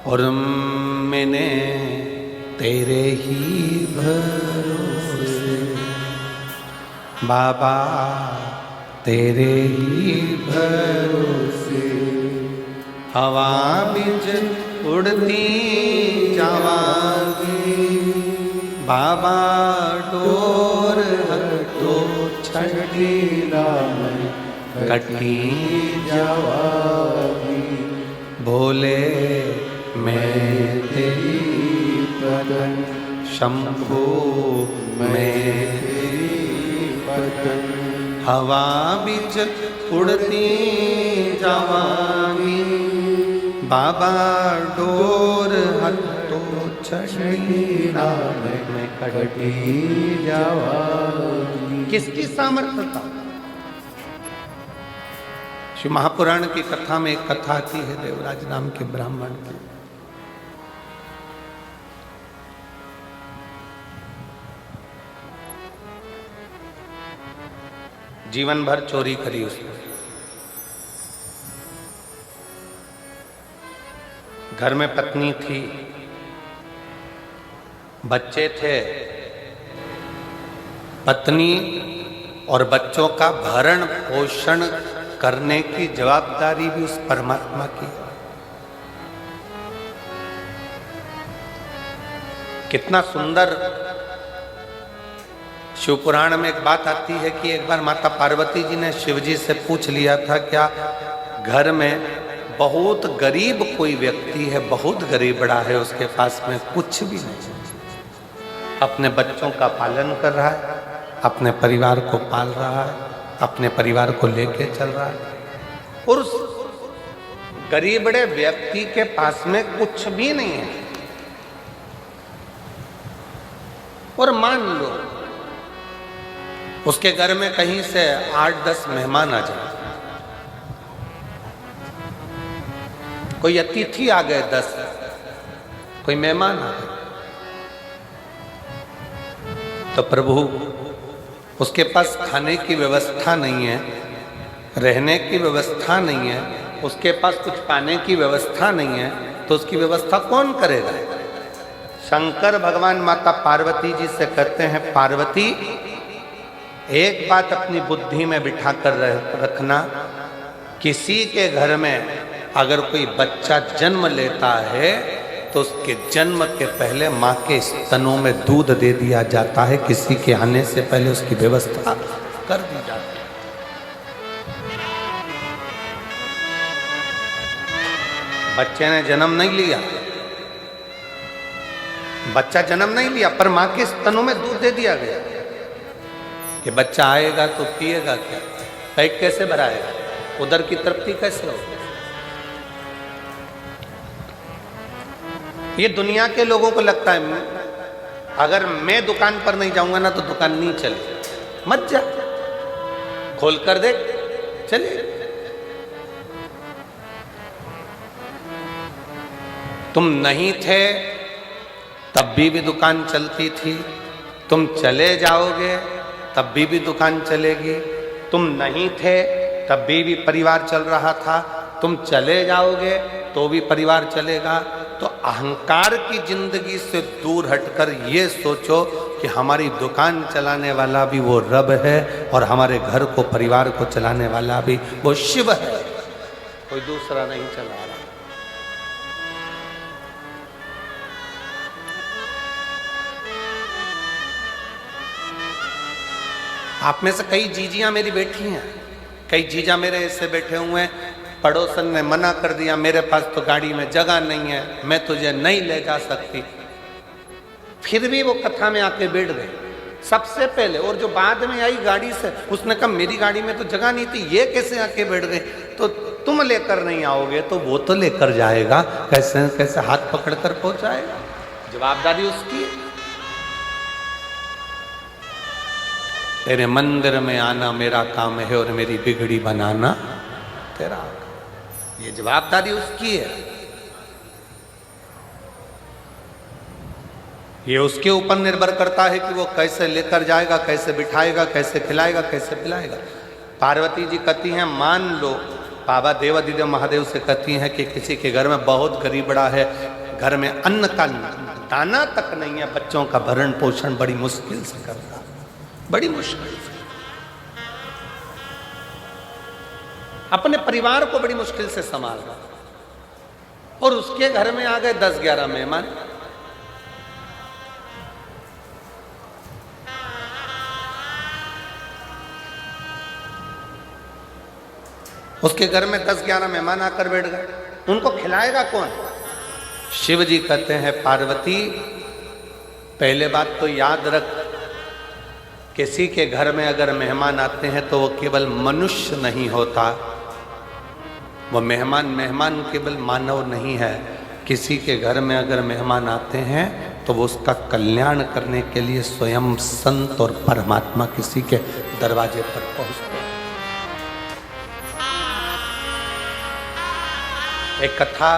और मैंने तेरे ही भरोसे बाबा, तेरे ही भरोसे हवा बिच उड़ती जावांगी बाबा, डोर हटो छठी राम कटी जावांगी। बोले मैं तेरी पतन शंभू, मैं तेरी पतन हवा बिच उड़ती जावांगी बाबा, डोर हटो छठी राम में कटी जावांगी। किसकी सामर्थ्यता? शिव महापुराण की कथा में एक कथा आती है देवराज नाम के ब्राह्मण की। जीवन भर चोरी करी उसने, घर में पत्नी थी, बच्चे थे, पत्नी और बच्चों का भरण पोषण करने की जवाबदारी भी उस परमात्मा की। कितना सुंदर शिव पुराण में एक बात आती है कि एक बार माता पार्वती जी ने शिव जी से पूछ लिया था, क्या घर में बहुत गरीब कोई व्यक्ति है, बहुत गरीबड़ा है, उसके पास में कुछ भी नहीं, अपने बच्चों का पालन कर रहा है, अपने परिवार को पाल रहा है, अपने परिवार को लेके चल रहा है, और उस गरीबड़े व्यक्ति के पास में कुछ भी नहीं है। और मान लो उसके घर में कहीं से 8-10 मेहमान आ जाए, कोई अतिथि आ गए 10, कोई मेहमान आ गए, तो प्रभु उसके पास खाने की व्यवस्था नहीं है, रहने की व्यवस्था नहीं है, उसके पास कुछ पाने की व्यवस्था नहीं है, तो उसकी व्यवस्था कौन करेगा? शंकर भगवान माता पार्वती जी से कहते हैं, पार्वती एक बात अपनी बुद्धि में बिठा कर रखना, किसी के घर में अगर कोई बच्चा जन्म लेता है तो उसके जन्म के पहले माँ के स्तनों में दूध दे दिया जाता है, किसी के आने से पहले उसकी व्यवस्था कर दी जाती है। बच्चे ने जन्म नहीं लिया, बच्चा जन्म नहीं लिया, पर माँ के स्तनों में दूध दे दिया गया कि बच्चा आएगा तो पिएगा क्या, पेट कैसे भराएगा, उधर की तृप्ति कैसे होगी। ये दुनिया के लोगों को लगता है अगर मैं दुकान पर नहीं जाऊंगा ना तो दुकान नहीं चले, मत जा, खोल कर देख, चले। तुम नहीं थे तब भी दुकान चलती थी, तुम चले जाओगे तब भी दुकान चलेगी, तुम नहीं थे तब भी परिवार चल रहा था, तुम चले जाओगे तो भी परिवार चलेगा। तो अहंकार की जिंदगी से दूर हटकर ये सोचो कि हमारी दुकान चलाने वाला भी वो रब है और हमारे घर को, परिवार को चलाने वाला भी वो शिव है, कोई दूसरा नहीं चला रहा। आप में से कई जीजियां मेरी बैठी हैं, कई जीजा मेरे ऐसे बैठे हुए हैं, पड़ोसन ने मना कर दिया, मेरे पास तो गाड़ी में जगह नहीं है, मैं तुझे नहीं ले जा सकती, फिर भी वो कथा में आके बैठ गए सबसे पहले। और जो बाद में आई गाड़ी से, उसने कहा मेरी गाड़ी में तो जगह नहीं थी, ये कैसे आके बैठ गए, तो तुम लेकर नहीं आओगे तो वो तो लेकर जाएगा, कैसे कैसे हाथ पकड़ कर पहुंचाएगा, जवाबदारी उसकी। तेरे मंदिर में आना मेरा काम है और मेरी बिगड़ी बनाना तेरा, ये जवाबदारी उसकी है। ये उसके ऊपर निर्भर करता है कि वो कैसे लेकर जाएगा, कैसे बिठाएगा, कैसे खिलाएगा, कैसे पिलाएगा। पार्वती जी कहती हैं, मान लो बाबा देवादिदेव महादेव से कहती हैं कि किसी के घर में बहुत गरीब बड़ा है, घर में अन्न का दाना तक नहीं है, बच्चों का भरण पोषण बड़ी मुश्किल से करता, बड़ी मुश्किल से, अपने परिवार को बड़ी मुश्किल से संभाल रहा, और उसके घर में आ गए 10-11 मेहमान। उसके घर में 10-11 मेहमान आकर बैठ गए, उनको खिलाएगा कौन? शिव जी कहते हैं पार्वती, पहले बात तो याद रख, किसी के घर में अगर मेहमान आते हैं तो वो केवल मनुष्य नहीं होता, वो मेहमान केवल मानव नहीं है। किसी के घर में अगर मेहमान आते हैं तो वो उसका कल्याण करने के लिए स्वयं संत और परमात्मा किसी के दरवाजे पर पहुंचते हैं। एक कथा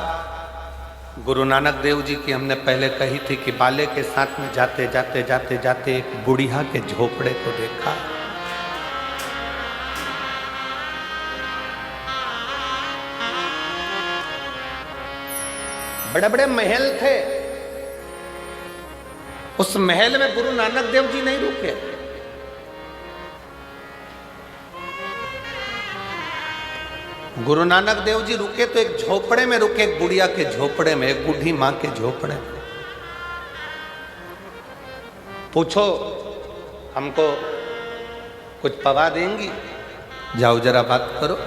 गुरु नानक देव जी की हमने पहले कही थी कि बाले के साथ में जाते जाते एक बुढ़िया के झोपड़े को देखा। बड़े बड़े महल थे, उस महल में गुरु नानक देव जी नहीं रुके। गुरु नानक देव जी रुके तो एक झोपड़े में रुके, एक बुढ़िया के झोपड़े में, एक बूढ़ी मां के झोपड़े में। पूछो हमको कुछ पवा देंगी? जाओ जरा बात करो।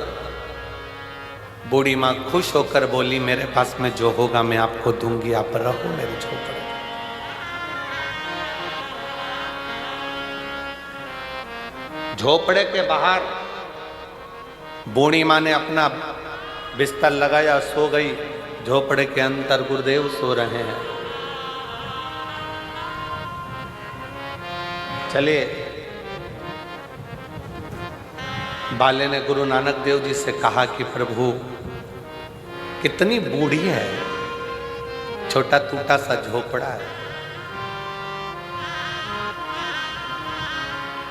बूढ़ी मां खुश होकर बोली, मेरे पास में जो होगा मैं आपको दूंगी, आप रहो मेरे झोपड़े। झोपड़े के बाहर बूढ़ी मां ने अपना बिस्तर लगाया, सो गई। झोपड़े के अंदर गुरुदेव सो रहे हैं। चलिए, बाले ने गुरु नानक देव जी से कहा कि प्रभु कितनी बूढ़ी है, छोटा टूटा सा झोपड़ा है,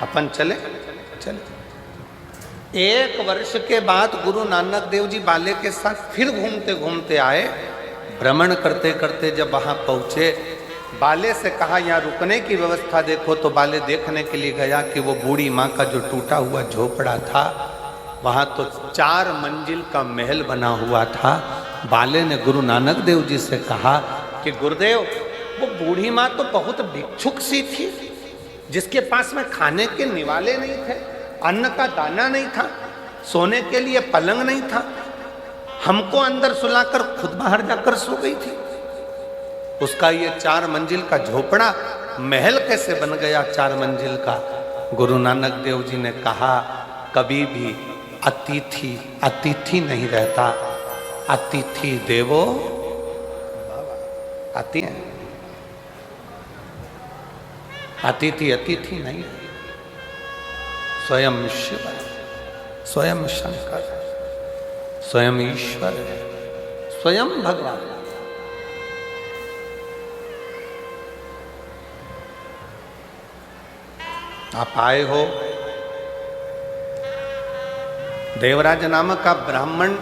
अपन चले। एक वर्ष के बाद गुरु नानक देव जी बाले के साथ फिर घूमते घूमते आए। भ्रमण करते करते जब वहां पहुंचे, बाले से कहा यहाँ रुकने की व्यवस्था देखो। तो बाले देखने के लिए गया कि वो बूढ़ी माँ का जो टूटा हुआ झोपड़ा था, वहां तो 4 मंजिल का महल बना हुआ था। बाले ने गुरु नानक देव जी से कहा कि गुरुदेव, वो बूढ़ी माँ तो बहुत भिक्षुक सी थी, जिसके पास में खाने के निवाले नहीं थे, अन्न का दाना नहीं था, सोने के लिए पलंग नहीं था, हमको अंदर सुलाकर खुद बाहर जाकर सो गई थी। उसका ये 4 मंजिल का झोपड़ा महल कैसे बन गया 4 मंजिल का? गुरु नानक देव जी ने कहा, कभी भी अतिथि नहीं रहता, अतिथि देवो आती है, अतिथि नहीं है। स्वयं शिव, स्वयं शंकर, स्वयं ईश्वर, स्वयं भगवान। आप आए हो, देवराज नामक का ब्राह्मण,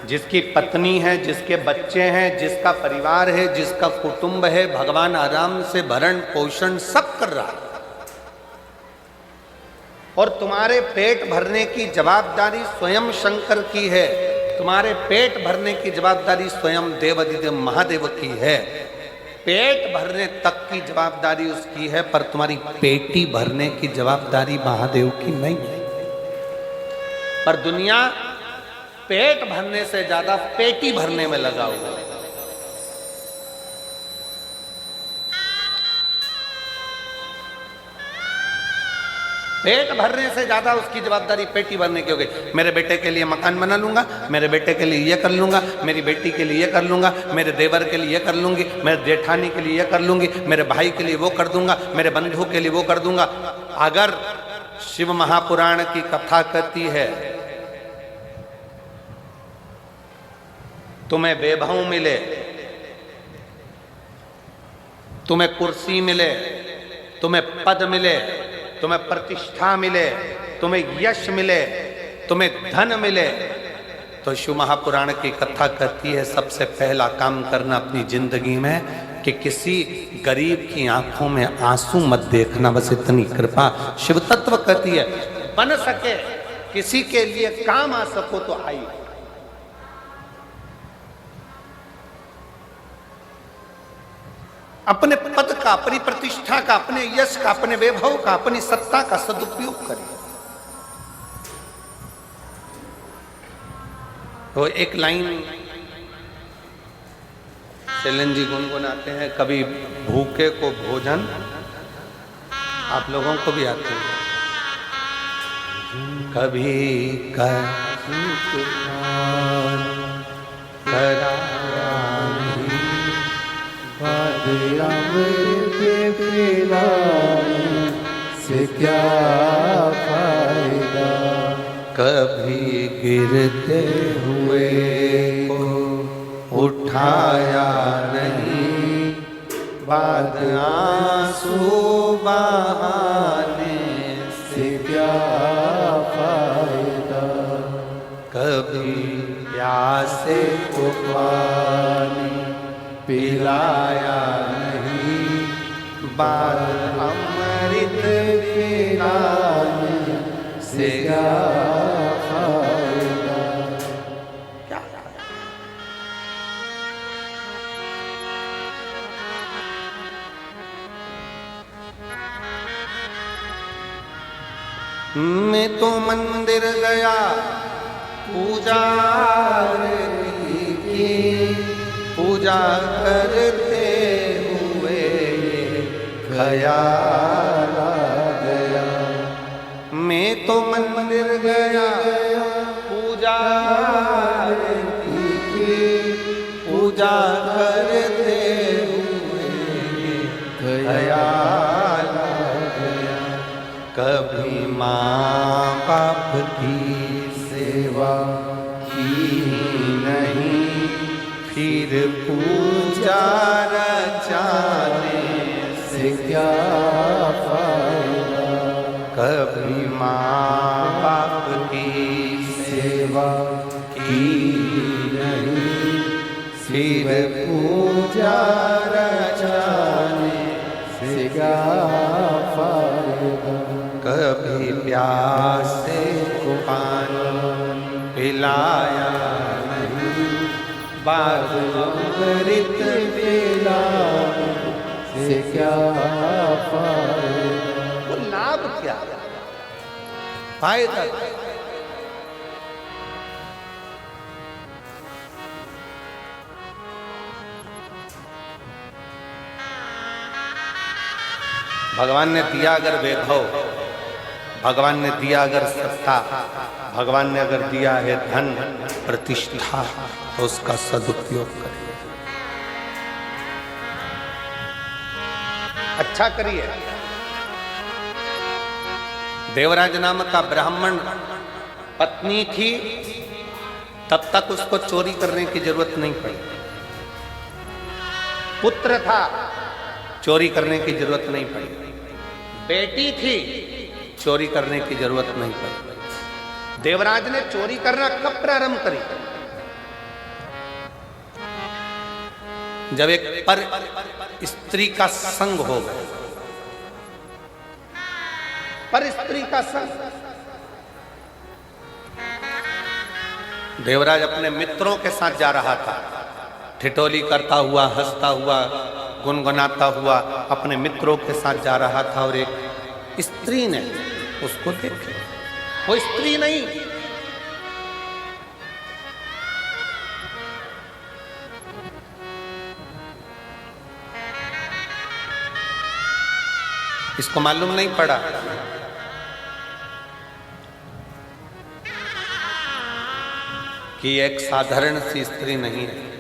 जिसकी पत्नी है, जिसके बच्चे हैं, जिसका परिवार है, जिसका कुटुंब है, भगवान आराम से भरण पोषण सब कर रहा है, और तुम्हारे पेट भरने की जवाबदारी स्वयं शंकर की है, तुम्हारे पेट भरने की जवाबदारी स्वयं देवादिदेव महादेव की है। पेट भरने तक की जवाबदारी उसकी है, पर तुम्हारी पेटी भरने की जवाबदारी महादेव की नहीं है। पर दुनिया पेट भरने से ज्यादा पेटी भरने में लगा हुआ है। पेट भरने से ज्यादा उसकी जवाबदारी पेटी भरने की हो गई। मेरे बेटे के लिए मकान बना लूंगा, मेरे बेटे के लिए ये कर लूंगा, मेरी बेटी के लिए ये कर लूंगा, मेरे देवर के लिए ये कर लूंगी, मेरे जेठानी के लिए ये कर लूंगी, मेरे भाई के लिए वो कर दूंगा, मेरे बंधु के लिए वो कर दूंगा। अगर शिव महापुराण की कथा कहती है तुम्हें वैभव मिले, तुम्हें कुर्सी मिले, तुम्हें पद मिले, तुम्हें प्रतिष्ठा मिले, तुम्हें यश मिले, तुम्हें धन मिले, तो शिव महापुराण की कथा कहती है सबसे पहला काम करना अपनी जिंदगी में कि किसी गरीब की आंखों में आंसू मत देखना, बस इतनी कृपा शिव तत्व कहती है। बन सके किसी के लिए काम आ सको तो आई। अपने पद का, अपनी प्रतिष्ठा का, अपने यश का, अपने वैभव का, अपनी सत्ता का सदुपयोग करें। तो एक लाइन शैलेंद्र जी गुनगुनाते हैं, कभी भूखे को भोजन, आप लोगों को भी आते हैं। कभी से क्या फायदा, कभी गिरते हुए को उठाया नहीं, बाद आंसू बहाने से क्या फायदा, कभी प्यासे को पानी पिलाया नहीं, बाद अमृत पिलाने से क्या फायदा। मैं तो मंदिर गया पूजा की, पूजा करते हुए ख्याल आ गया। मैं तो मंदिर गया पूजा की, पूजा करते हुए ख्याल आ गया। कभी माँ बाप की सेवा की नहीं, फिर पूजा रचाने से क्या फायदा, कभी माँ बाप की सेवा की नहीं, फिर पूजा रचाने से क्या फायदा, कभी प्यासे को पानी पिलाया नहीं, बाद अमृत पिलाने से क्या फायदा। वो लाभ क्या, फायदा भगवान ने दिया अगर वैभव, भगवान ने दिया अगर सत्ता, भगवान ने अगर दिया है धन प्रतिष्ठा, तो उसका सदुपयोग करिए, अच्छा करिए। देवराज नाम का ब्राह्मण पत्नी थी, तब तक उसको चोरी करने की जरूरत नहीं पड़ी। पुत्र था, चोरी करने की जरूरत नहीं पड़ी। बेटी थी, चोरी करने की जरूरत नहीं पड़ी। देवराज ने चोरी करना कब प्रारंभ करी? जब एक पर स्त्री का संग हो गया। पर स्त्री का संग, देवराज अपने मित्रों के साथ जा रहा था, ठिठोली करता हुआ, हंसता हुआ, गुनगुनाता हुआ अपने मित्रों के साथ जा रहा था, और एक स्त्री ने उसको देखा। वो स्त्री नहीं, इसको मालूम नहीं पड़ा कि एक साधारण सी स्त्री नहीं है।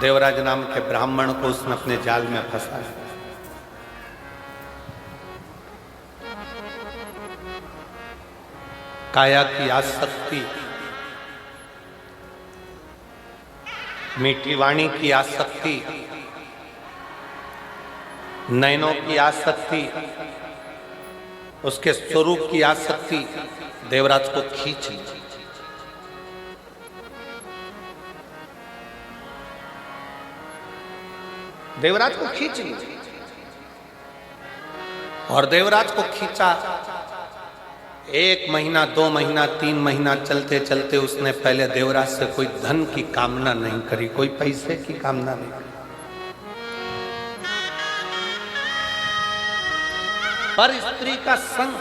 देवराज नाम के ब्राह्मण को उसने अपने जाल में फंसाया। काया की आसक्ति, मीठी वाणी की आसक्ति, नयनों की आसक्ति, उसके स्वरूप की आसक्ति देवराज को खींच ली। देवराज को खींच ली और देवराज को खींचा। 1 महीना, 2 महीना, 3 महीना चलते चलते उसने पहले देवराज से कोई धन की कामना नहीं करी, कोई पैसे की कामना नहीं करी, पर स्त्री का संग।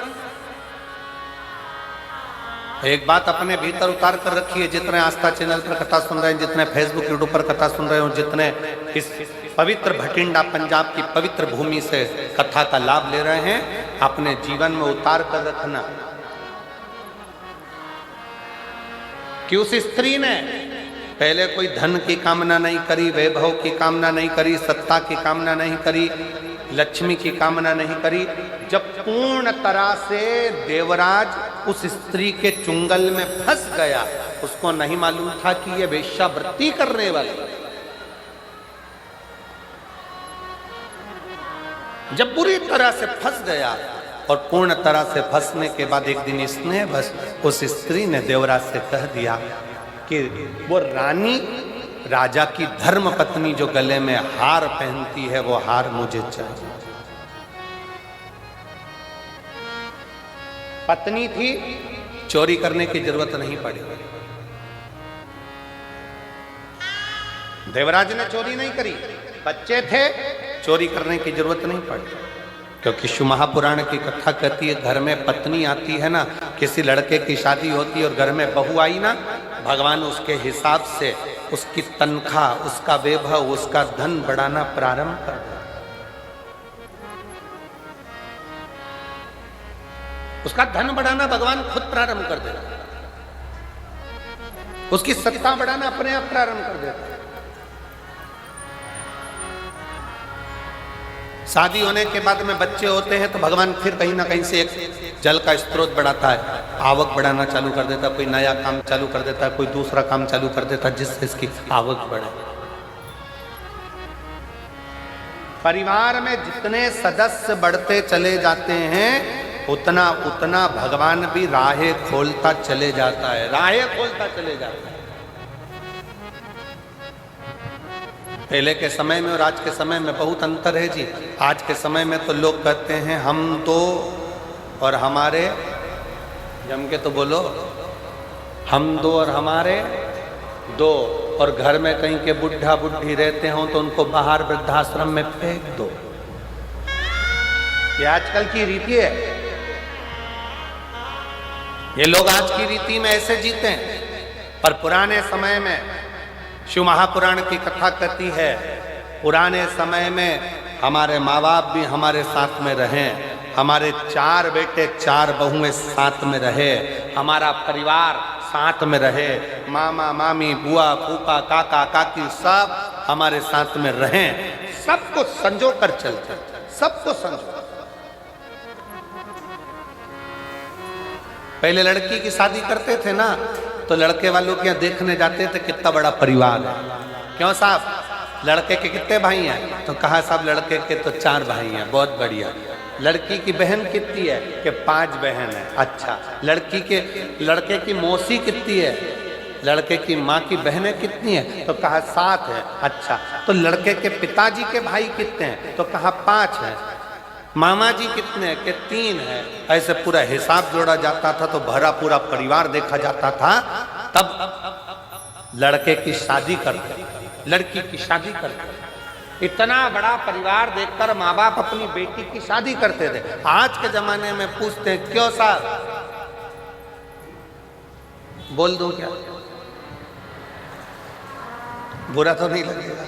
एक बात अपने भीतर उतार कर रखिए, जितने आस्था चैनल पर कथा सुन रहे हैं, जितने फेसबुक यूट्यूब पर कथा सुन रहे हो, जितने इस पवित्र भटिंडा पंजाब की पवित्र भूमि से कथा का लाभ ले रहे हैं, अपने जीवन में उतार कर रखना कि उस स्त्री ने पहले कोई धन की कामना नहीं करी, वैभव की कामना नहीं करी, सत्ता की कामना नहीं करी, लक्ष्मी की कामना नहीं करी। जब पूर्ण तरह से देवराज उस स्त्री के चुंगल में फंस गया, उसको नहीं मालूम था कि ये वेश्यावृत्ति करने वाली। जब बुरी तरह से फंस गया और पूर्ण तरह से फंसने के बाद एक दिन इसने बस उस स्त्री ने देवराज से कह दिया कि वो रानी, राजा की धर्म पत्नी जो गले में हार पहनती है, वो हार मुझे चाहिए। पत्नी थी, चोरी करने की जरूरत नहीं पड़ी। देवराज ने चोरी नहीं करी, बच्चे थे, चोरी करने की जरूरत नहीं पड़ी। क्योंकि शिव महापुराण की कथा कहती है, घर में पत्नी आती है ना, किसी लड़के की शादी होती है और घर में बहू आई ना, भगवान उसके हिसाब से उसकी तनख्वाह, उसका वैभव, उसका धन बढ़ाना प्रारंभ कर देता। उसका धन बढ़ाना भगवान खुद प्रारंभ कर देता, उसकी सत्ता बढ़ाना अपने आप प्रारंभ कर देता। शादी होने के बाद में बच्चे होते हैं तो भगवान फिर कहीं ना कहीं से एक जल का स्रोत बढ़ाता है, आवक बढ़ाना चालू कर देता, कोई नया काम चालू कर देता है, कोई दूसरा काम चालू कर देता, जिससे इसकी आवक बढ़े। परिवार में जितने सदस्य बढ़ते चले जाते हैं, उतना उतना भगवान भी राहें खोलता चले जाता है, राहें खोलता चले जाता है। पहले के समय में और आज के समय में बहुत अंतर है जी। आज के समय में तो लोग कहते हैं हम तो और हमारे, जम के तो बोलो, हम दो और हमारे दो, और घर में कहीं के बुढ़ा बुढ़ी रहते हों तो उनको बाहर वृद्धाश्रम में फेंक दो। ये आजकल की रीति है, ये लोग आज की रीति में ऐसे जीते हैं। पर पुराने समय में शिव महापुराण की कथा कहती है, पुराने समय में हमारे माँ बाप भी हमारे साथ में रहे, हमारे 4 बेटे 4 बहुएं साथ में रहे, हमारा परिवार साथ में रहे, मामा मामी बुआ फूफा काका काकी सब हमारे साथ में रहे, सबको संजो कर चलते, सबको संजो। पहले लड़की की शादी करते थे ना, तो लड़के वालों के यहाँ देखने जाते थे कितना बड़ा परिवार है। क्यों साहब, लड़के के कितने भाई हैं? तो कहा साहब लड़के के तो 4 भाई हैं, बहुत बढ़िया। लड़की की बहन कितनी है? कि 5 बहन है। अच्छा, लड़के की मौसी कितनी है? लड़के की माँ की बहनें कितनी है? तो कहा 7 है। अच्छा, तो लड़के के पिताजी के भाई कितने हैं? तो कहा 5 है। मामा जी कितने हैं? कि 3 है। ऐसे पूरा हिसाब जोड़ा जाता था तो भरा पूरा परिवार देखा जाता था। तब लड़के की शादी करते, लड़की की शादी करते। इतना बड़ा परिवार देखकर माँ बाप अपनी बेटी की शादी करते थे। आज के जमाने में पूछते हैं क्यों साहब, बोल दो क्या, बुरा तो नहीं लगेगा?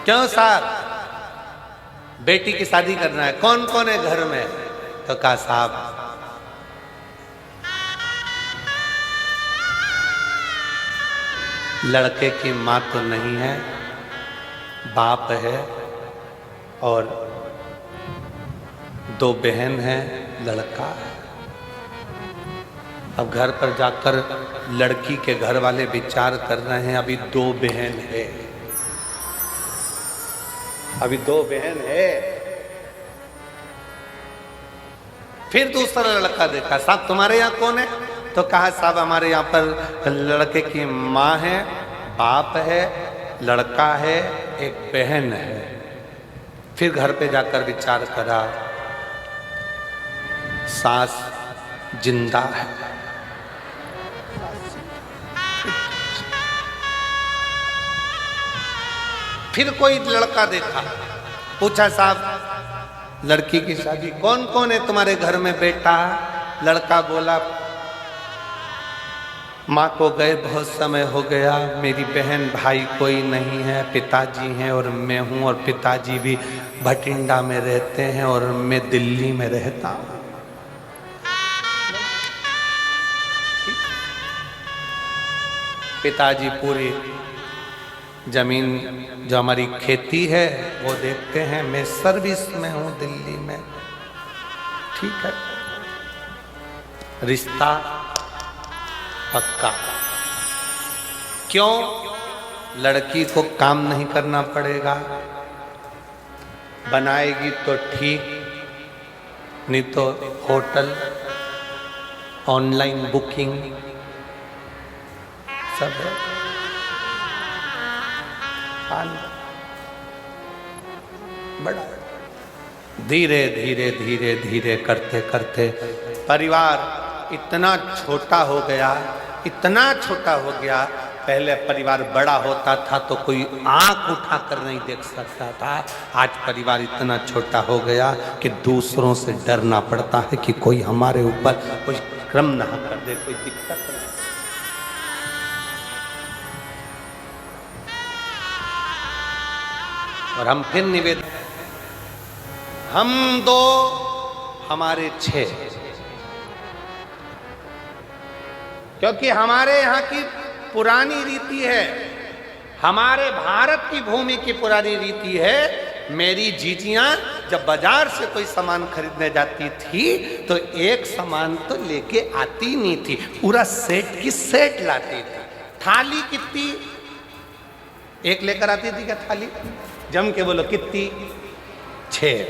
क्यों साहब बेटी की शादी करना है? कौन कौन है घर में? तो कहा साहब लड़के की माँ तो नहीं है, बाप है और 2 बहन है, लड़का है। अब घर पर जाकर लड़की के घर वाले विचार कर रहे हैं, अभी 2 बहन है, अभी 2 बहन है। फिर दूसरा लड़का देखा, साहब तुम्हारे यहाँ कौन है? तो कहा साहब हमारे यहाँ पर लड़के की माँ है, बाप है, लड़का है, एक बहन है। फिर घर पे जाकर विचार करा, सास जिंदा है। फिर कोई लड़का देखा, पूछा साहब लड़की की शादी कौन कौन है तुम्हारे घर में बेटा? लड़का बोला माँ को गए बहुत समय हो गया, मेरी बहन भाई कोई नहीं है, पिताजी हैं और मैं हूँ, और पिताजी भी भटिंडा में रहते हैं और मैं दिल्ली में रहता हूँ। पिताजी पूरी जमीन जो हमारी खेती है वो देखते हैं, मैं सर्विस में हूँ दिल्ली में। ठीक है, रिश्ता पक्का। क्यों? लड़की को काम नहीं करना पड़ेगा, बनाएगी तो ठीक, नहीं तो होटल, ऑनलाइन बुकिंग सब है। बड़ा धीरे धीरे धीरे धीरे करते करते परिवार इतना छोटा हो गया, इतना छोटा हो गया। पहले परिवार बड़ा होता था तो कोई आंख उठाकर नहीं देख सकता था, आज परिवार इतना छोटा हो गया कि दूसरों से डरना पड़ता है कि कोई हमारे ऊपर कोई क्रम ना कर दे, कोई दिक्कत ना। और हम फिर निवेदन, हम 2 हमारे 6, क्योंकि हमारे यहाँ की पुरानी रीति है, हमारे भारत की भूमि की पुरानी रीति है। मेरी जीजियां जब बाजार से कोई सामान खरीदने जाती थी तो एक सामान तो लेके आती नहीं थी, पूरा सेट की सेट लाती थी। थाली कितनी एक लेकर आती थी क्या? थाली जम के बोलो कितनी? 6।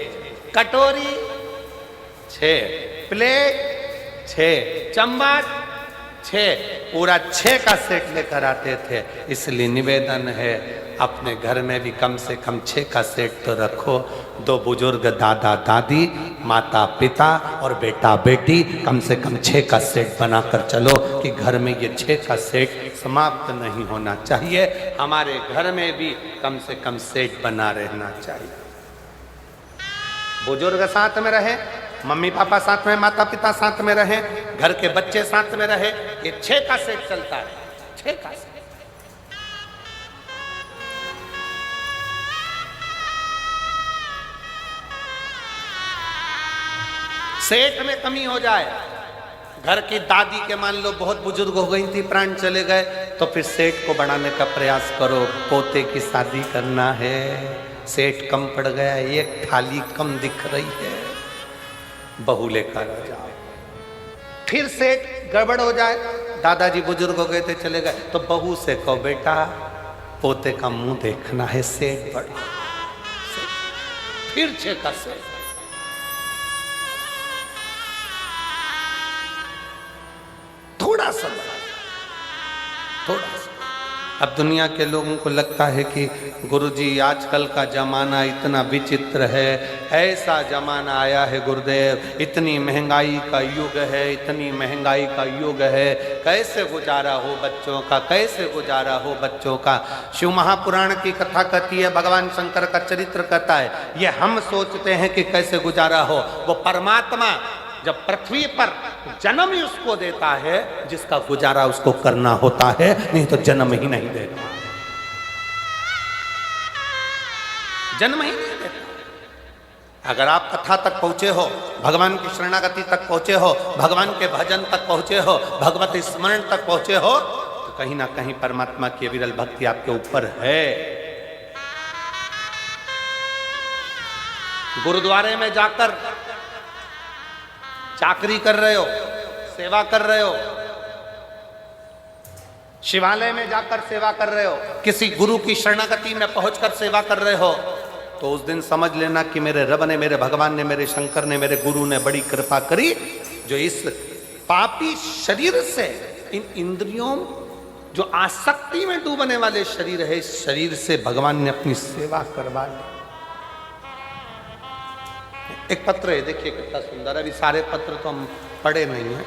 कटोरी 6, प्लेट 6, चम्मच 6, पूरा 6 का सेट लेकर आते थे। इसलिए निवेदन है अपने घर में भी कम से कम 6 का सेट तो रखो। 2 बुजुर्ग, दादा दादी, माता पिता और बेटा बेटी, कम से कम 6 का सेट बनाकर चलो कि घर में ये 6 का सेट समाप्त नहीं होना चाहिए। हमारे घर में भी कम से कम सेट बना रहना चाहिए। बुजुर्ग साथ में रहे, मम्मी पापा साथ में, माता पिता साथ में रहे, घर के बच्चे साथ में रहे, ये 6 का सेट चलता है। 6 का सेट। सेठ में कमी हो जाए, घर की दादी के मान लो बहुत बुजुर्ग हो गई थी, प्राण चले गए, तो फिर सेठ को बढ़ाने का प्रयास करो। पोते की शादी करना है, सेठ कम पड़ गया, एक थाली कम दिख रही है, बहू लेकर आ जाओ। फिर सेठ गड़बड़ हो जाए, दादाजी बुजुर्ग हो गए थे चले गए, तो बहू से कहो बेटा पोते का मुंह देखना है, सेठ बढ़ा। फिर 6 का सेठ। थोड़ा सा। अब दुनिया के लोगों को लगता है कि गुरुजी आजकल का जमाना इतना विचित्र है, ऐसा जमाना आया है गुरुदेव, इतनी महंगाई का युग है, इतनी महंगाई का युग है, कैसे गुजारा हो बच्चों का, कैसे गुजारा हो बच्चों का। शिव महापुराण की कथा कहती है, भगवान शंकर का चरित्र कहता है, ये हम सोचते हैं कि कैसे गुजारा हो, वो परमात्मा जब पृथ्वी पर जन्म ही उसको देता है जिसका गुजारा उसको करना होता है, नहीं तो जन्म ही नहीं देता, जन्म ही नहीं देता। अगर आप कथा तक पहुंचे हो, भगवान की शरणागति तक पहुंचे हो, भगवान के भजन तक पहुंचे हो, भगवत स्मरण तक पहुंचे हो, तो कहीं ना कहीं परमात्मा की विरल भक्ति आपके ऊपर है। गुरुद्वारे में जाकर चाकरी कर रहे हो, सेवा कर रहे हो, शिवालय में जाकर सेवा कर रहे हो, किसी गुरु की शरणागति में पहुंचकर सेवा कर रहे हो, तो उस दिन समझ लेना कि मेरे रब ने, मेरे भगवान ने, मेरे शंकर ने, मेरे गुरु ने बड़ी कृपा करी, जो इस पापी शरीर से, इन इंद्रियों, जो आसक्ति में डूबने वाले शरीर है, इस शरीर से भगवान ने अपनी सेवा करवा ली। एक पत्र है, देखिए कितना सुंदर है। अभी सारे पत्र तो हम पढ़े नहीं हैं।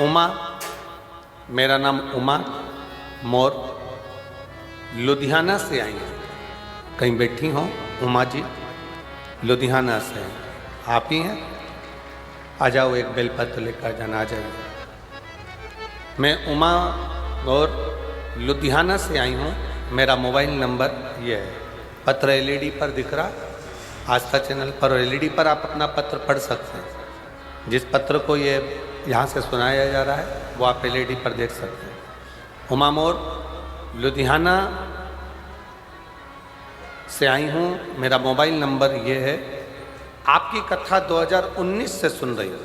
उमा, मेरा नाम उमा मोर, लुधियाना से आई हैं। कहीं बैठी हो उमा जी? लुधियाना से हैं। आप ही हैं? आ जाओ, एक बेलपत्र लेकर जाना, आ जाइए। मैं उमा और लुधियाना से आई हूँ। मेरा मोबाइल नंबर ये है, पत्र एलईडी पर दिख रहा, आस्था चैनल पर एलईडी पर आप अपना पत्र पढ़ सकते हैं। जिस पत्र को ये यहाँ से सुनाया जा रहा है वो आप एलईडी पर देख सकते हैं। उमा मोर, लुधियाना से आई हूँ। मेरा मोबाइल नंबर ये है। आपकी कथा 2019 से सुन रही हूँ।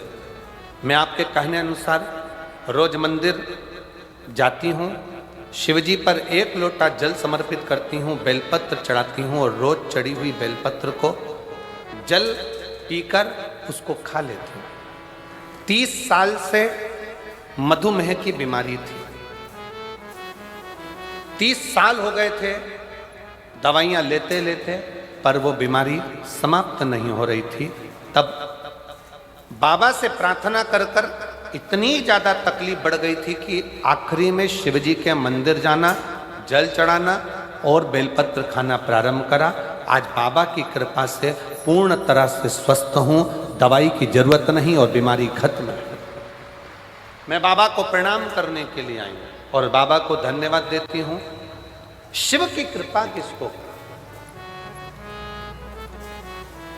मैं आपके कहने अनुसार रोज मंदिर जाती हूँ, शिवजी पर 1 लोटा जल समर्पित करती हूँ, बेलपत्र चढ़ाती हूँ और रोज चढ़ी हुई बेलपत्र को जल पीकर उसको खा लेती हूँ। 30 साल से मधुमेह की बीमारी थी। 30 साल हो गए थे दवाइयाँ लेते लेते, पर वो बीमारी समाप्त नहीं हो रही थी। तब बाबा से प्रार्थना कर कर इतनी ज़्यादा तकलीफ बढ़ गई थी कि आखिरी में शिवजी के मंदिर जाना, जल चढ़ाना और बेलपत्र खाना प्रारंभ करा। आज बाबा की कृपा से पूर्ण तरह से स्वस्थ हूँ, दवाई की जरूरत नहीं और बीमारी खत्म है। मैं बाबा को प्रणाम करने के लिए आई हूँ और बाबा को धन्यवाद देती हूँ। शिव की कृपा किसको?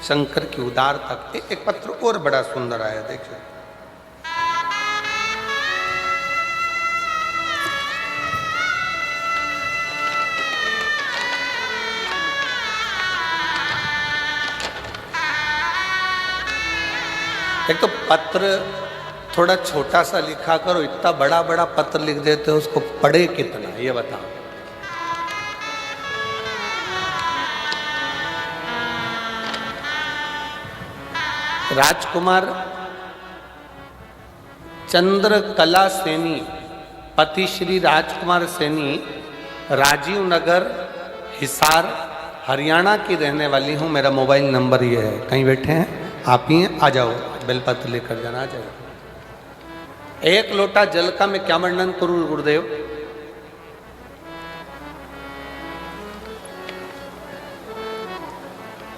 शंकर की उदारता। एक पत्र और बड़ा सुंदर आया, देखिए। एक तो पत्र थोड़ा छोटा सा लिखा करो, इतना बड़ा बड़ा पत्र लिख देते हो, उसको पढ़े कितना, ये बताओ। राजकुमार चंद्रकला सैनी, पति श्री राजकुमार सैनी, राजीव नगर, हिसार, हरियाणा की रहने वाली हूँ। मेरा मोबाइल नंबर ये है। कहीं बैठे हैं? आप ही हैं? आ जाओ, बेलपत्र लेकर जाना, आ जाओ। 1 लोटा जल का मैं क्या वर्णन करूं गुरुदेव?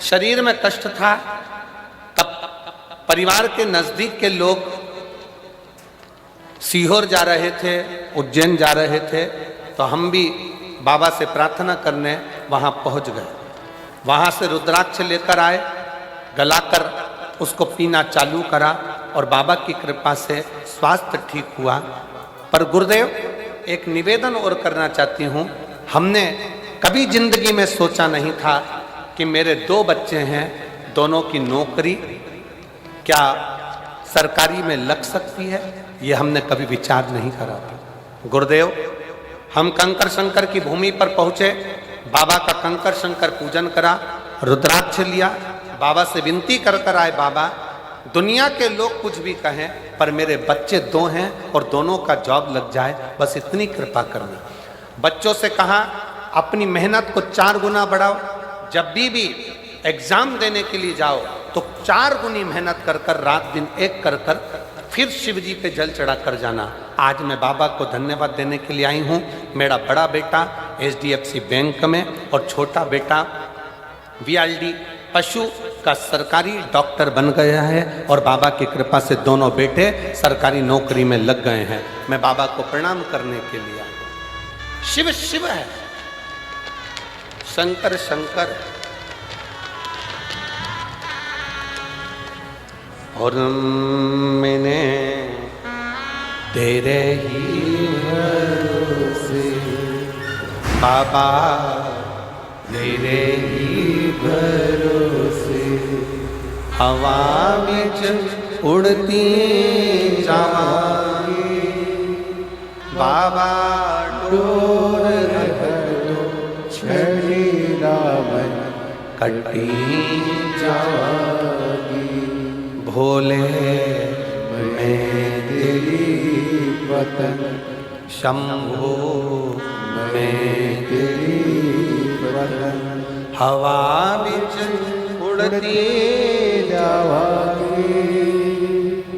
शरीर में कष्ट था, तब परिवार के नजदीक के लोग सीहोर जा रहे थे, उज्जैन जा रहे थे, तो हम भी बाबा से प्रार्थना करने वहां पहुंच गए। वहां से रुद्राक्ष लेकर आए, गलाकर उसको पीना चालू करा और बाबा की कृपा से स्वास्थ्य ठीक हुआ। पर गुरुदेव, एक निवेदन और करना चाहती हूँ। हमने कभी जिंदगी में सोचा नहीं था कि मेरे 2 बच्चे हैं, दोनों की नौकरी क्या सरकारी में लग सकती है, ये हमने कभी विचार नहीं करा था। गुरुदेव, हम कंकर शंकर की भूमि पर पहुँचे, बाबा का कंकर शंकर पूजन करा, रुद्राक्ष लिया, बाबा से विनती कर कर आए, बाबा दुनिया के लोग कुछ भी कहें पर मेरे बच्चे 2 हैं और दोनों का जॉब लग जाए, बस इतनी कृपा करना। बच्चों से कहा अपनी मेहनत को 4 गुना बढ़ाओ, जब भी एग्जाम देने के लिए जाओ तो 4 गुनी मेहनत कर कर, रात दिन एक कर कर फिर शिव जी पे जल चढ़ा कर जाना। आज मैं बाबा को धन्यवाद देने के लिए आई हूँ। मेरा बड़ा बेटा HDFC बैंक में और छोटा बेटा VLD पशु का सरकारी डॉक्टर बन गया है और बाबा की कृपा से दोनों बेटे सरकारी नौकरी में लग गए हैं। मैं बाबा को प्रणाम करने के लिए आया हूं। शिव शिव है, शंकर शंकर है। और मैंने तेरे ही भरोसे बाबा तेरे ही भरोसे हवा में उड़ती जावांगी बाबा डोर छड़ी रावण कटी जावांगी भोले मैं तेरी वतन शंभो मैं तेरी वतन हवा बिच उड़ती जावांगी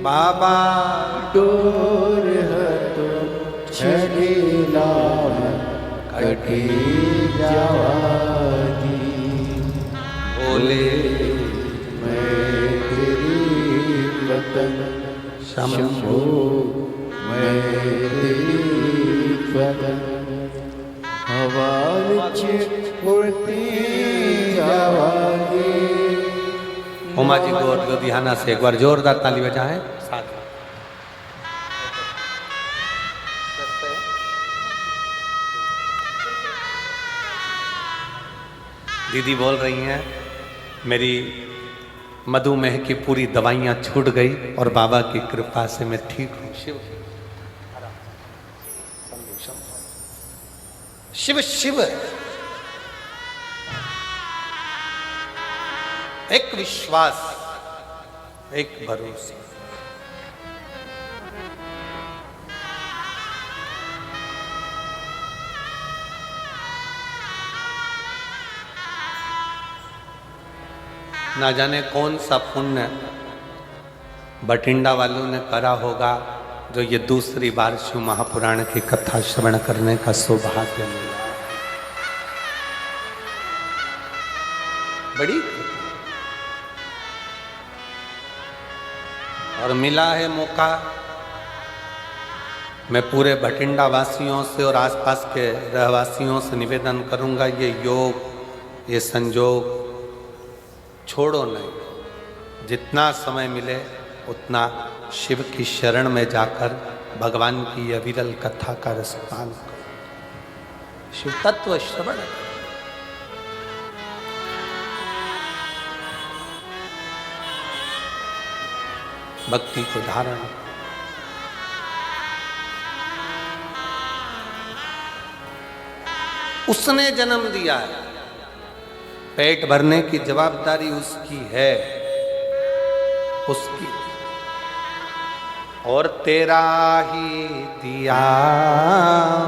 बाबा डोर हतो छड़ी रावण कटी जावांगी भोले मैं तेरी वतन शंभो मैं तेरी वतन हवा विच उड़ती जावांगी। उमा जी को लुधियाना से एक बार जोरदार ताली बजाएं साथ में। दीदी बोल रही हैं मेरी मधुमेह की पूरी दवाइयां छूट गई और बाबा की कृपा से मैं ठीक हूं। शिव शिव शिव एक विश्वास एक भरोसा। ना जाने कौन सा पुण्य बठिंडा वालों ने करा होगा जो ये दूसरी बार शिव महापुराण की कथा श्रवण करने का सौभाग्य मिला। बड़ी और मिला है मौका। मैं पूरे बठिंडा वासियों से और आसपास के रहवासियों से निवेदन करूंगा, ये योग ये संजोग छोड़ो नहीं। जितना समय मिले उतना शिव की शरण में जाकर भगवान की अविरल कथा का रसपान करो, शिव तत्व श्रवण करो। भक्ति को धारण। उसने जन्म दिया है, पेट भरने की जवाबदारी उसकी है, उसकी। और तेरा ही दिया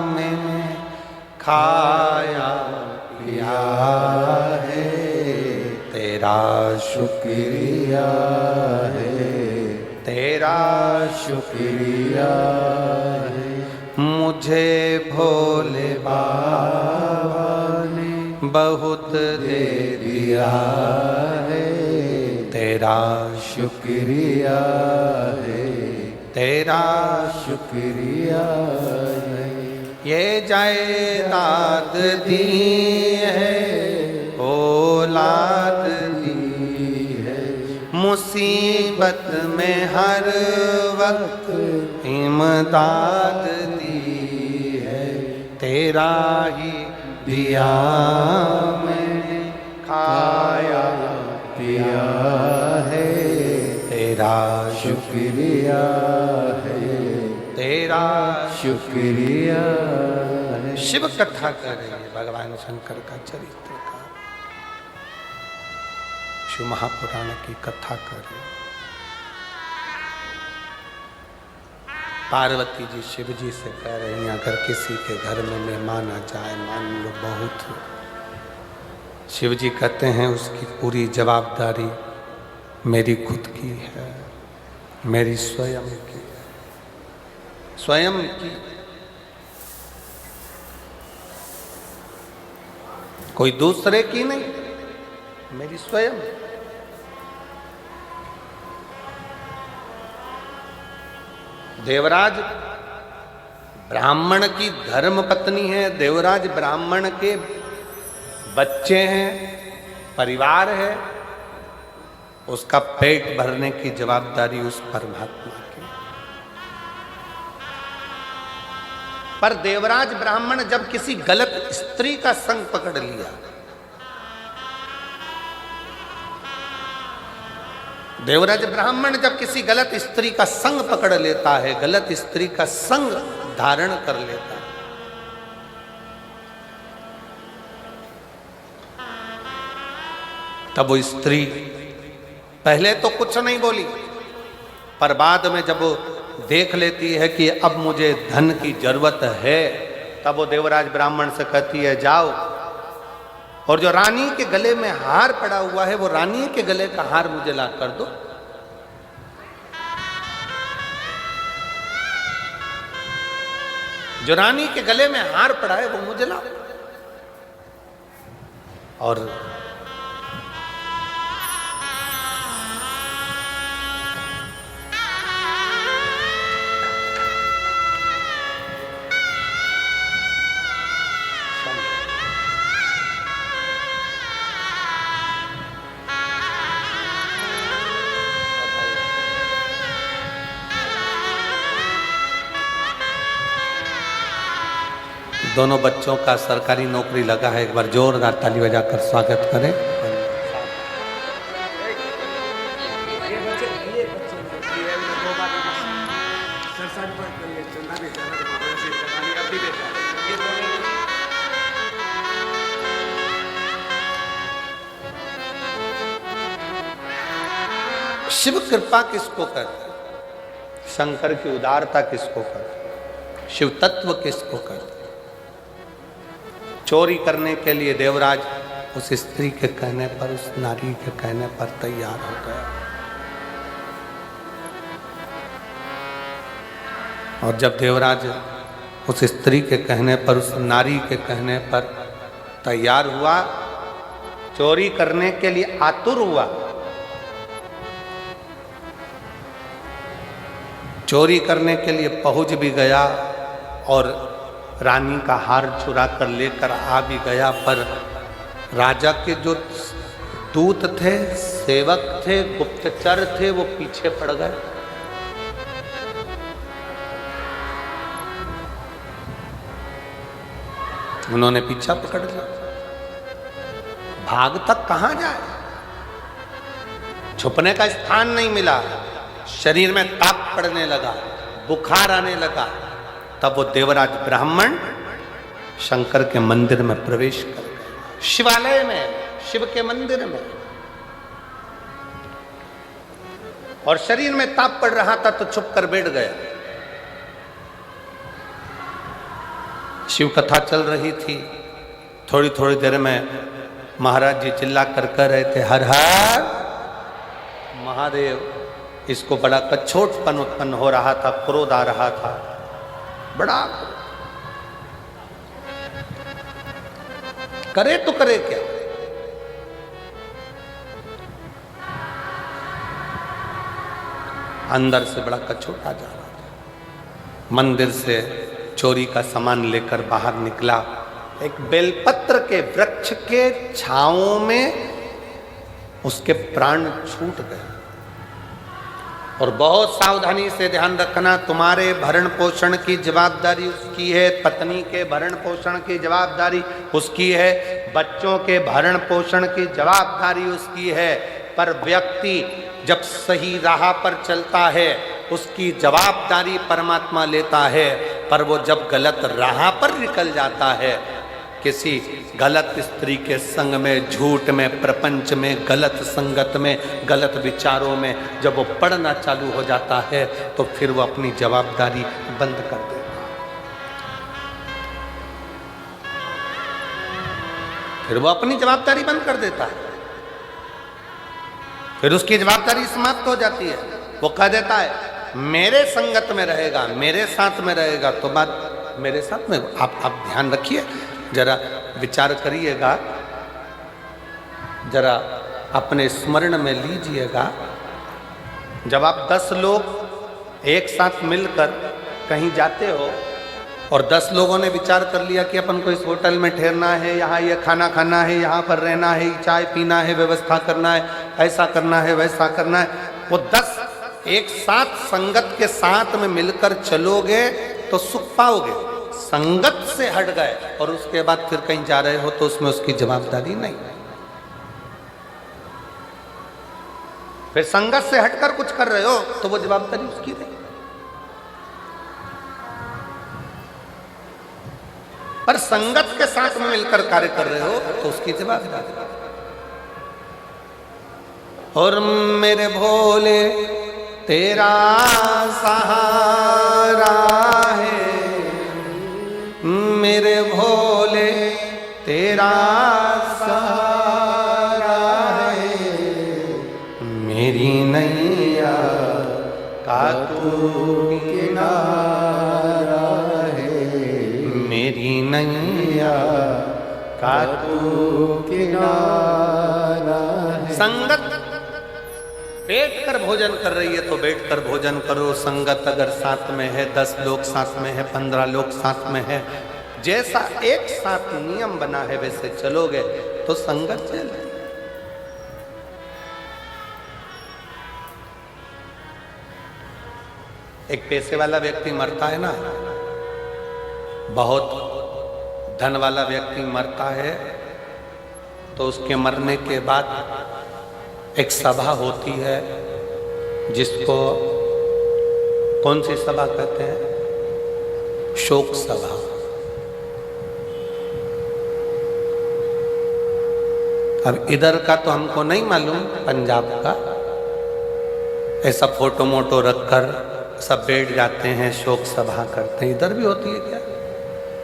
मैंने खाया पिया है, तेरा शुक्रिया है तेरा शुक्रिया है। मुझे भोले बाबा ने बहुत दे दिया है तेरा शुक्रिया है तेरा शुक्रिया है। ये जायदाद दी है औलाद दी है मुसीबत में हर वक्त इमदाद दी है, तेरा ही दिया मैंने खाया पिया है, तेरा शुक्रिया है तेरा शुक्रिया है। शिव कथा कर रही है भगवान शंकर का चरित्र का, शिव महापुराण की कथा कर रही है। पार्वती जी शिव जी से कह रही हैं अगर किसी के घर में मेहमान आ जाए, मान लो बहुत, शिव जी कहते हैं उसकी पूरी जवाबदारी मेरी खुद की है, मेरी स्वयं की है, स्वयं की। कोई दूसरे की नहीं, मेरी स्वयं। देवराज ब्राह्मण की धर्म पत्नी है, देवराज ब्राह्मण के बच्चे हैं, परिवार है, उसका पेट भरने की जवाबदारी उस परमात्मा की। पर देवराज ब्राह्मण जब किसी गलत स्त्री का संग पकड़ लिया देवराज ब्राह्मण जब किसी गलत स्त्री का संग पकड़ लेता है, गलत स्त्री का संग धारण कर लेता है, तब वो स्त्री पहले तो कुछ नहीं बोली, पर बाद में जब वो देख लेती है कि अब मुझे धन की जरूरत है, तब वो देवराज ब्राह्मण से कहती है जाओ और जो रानी के गले में हार पड़ा हुआ है वो रानी के गले का हार मुझे ला कर दो। जो रानी के गले में हार पड़ा है वो मुझे ला। और दोनों बच्चों का सरकारी नौकरी लगा है, एक बार जोरदार ताली बजाकर स्वागत करें। शिव कृपा किसको कहते हैं? शंकर की उदारता किसको कहते हैं? शिव तत्व किसको कहते हैं? चोरी करने के लिए देवराज उस स्त्री के कहने पर, उस नारी के कहने पर तैयार हो गया। और जब देवराज उस स्त्री के कहने पर, उस नारी के कहने पर तैयार हुआ, चोरी करने के लिए आतुर हुआ, चोरी करने के लिए पहुंच भी गया और रानी का हार चुरा कर लेकर आ भी गया, पर राजा के जो दूत थे, सेवक थे, गुप्तचर थे, वो पीछे पड़ गए। उन्होंने पीछा पकड़ लिया। भाग तक कहां जाए, छुपने का स्थान नहीं मिला, शरीर में ताप पड़ने लगा, बुखार आने लगा। तब वो देवराज ब्राह्मण शंकर के मंदिर में प्रवेश कर गए, शिवालय में, शिव के मंदिर में। और शरीर में ताप पड़ रहा था तो छुप कर बैठ गया। शिव कथा चल रही थी। थोड़ी थोड़ी देर में महाराज जी चिल्ला कर कह रहे थे, हर हर महादेव। इसको बड़ा कछोटपन उत्पन्न हो रहा था, क्रोध आ रहा था, बड़ा। करे तो करे क्या? अंदर से बड़ा कछोटा जा रहा था। मंदिर से चोरी का सामान लेकर बाहर निकला। एक बेलपत्र के वृक्ष के छांव में उसके प्राण छूट गए। और बहुत सावधानी से ध्यान रखना, तुम्हारे भरण पोषण की जवाबदारी उसकी है, पत्नी के भरण पोषण की जवाबदारी उसकी है, बच्चों के भरण पोषण की जवाबदारी उसकी है। पर व्यक्ति जब सही राह पर चलता है उसकी जवाबदारी परमात्मा लेता है, पर वो जब गलत राह पर निकल जाता है, किसी गलत स्त्री के संग में, झूठ में, प्रपंच में, गलत संगत में, गलत विचारों में जब वो पढ़ना चालू हो जाता है तो फिर वो अपनी जवाबदारी बंद कर देता है। फिर वो अपनी जवाबदारी बंद कर देता है, फिर उसकी जवाबदारी समाप्त हो जाती है। वो कह देता है मेरे संगत में रहेगा, मेरे साथ में रहेगा, तो बात मेरे साथ में। आप ध्यान रखिए, जरा विचार करिएगा, जरा अपने स्मरण में लीजिएगा। जब आप 10 लोग एक साथ मिलकर कहीं जाते हो और 10 लोगों ने विचार कर लिया कि अपन को इस होटल में ठहरना है, यहाँ ये खाना खाना है, यहाँ पर रहना है, चाय पीना है, व्यवस्था करना है, ऐसा करना है, वैसा करना है, वो 10 एक साथ संगत के साथ में मिलकर चलोगे तो सुख पाओगे। संगत से हट गए और उसके बाद फिर कहीं जा रहे हो तो उसमें उसकी जवाबदारी नहीं। फिर संगत से हटकर कुछ कर रहे हो तो वो जवाबदारी उसकी रही। पर संगत के साथ में मिलकर कार्य कर रहे हो तो उसकी जवाबदारी। और मेरे भोले तेरा सहारा है, मेरे भोले तेरा सहारा है, मेरी नैया का तू किनारा है, मेरी नैया का तू किनारा है। संगत बैठकर भोजन कर रही है तो बैठकर भोजन करो। संगत अगर साथ में है, 10 लोग साथ में है, 15 लोग साथ में है, जैसा एक साथ नियम बना है वैसे चलोगे तो संगत चल। एक पैसे वाला व्यक्ति मरता है ना, बहुत धन वाला व्यक्ति मरता है तो उसके मरने के बाद एक सभा होती है, जिसको कौन सी सभा कहते हैं? शोक सभा। अब इधर का तो हमको नहीं मालूम, पंजाब का ऐसा फोटो मोटो रखकर सब बैठ जाते हैं, शोक सभा करते हैं। इधर भी होती है क्या?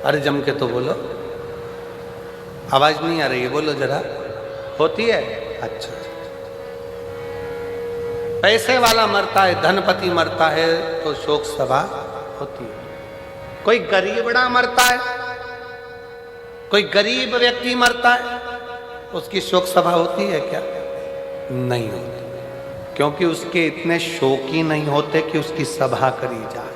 अरे जम के तो बोलो, आवाज नहीं आ रही है, बोलो जरा। होती है? अच्छा। पैसे वाला मरता है, धनपति मरता है तो शोक सभा होती है। कोई गरीबड़ा मरता है, कोई गरीब व्यक्ति मरता है, उसकी शोक सभा होती है क्या? नहीं होती, क्योंकि उसके इतने शोकी नहीं होते कि उसकी सभा करी जाए।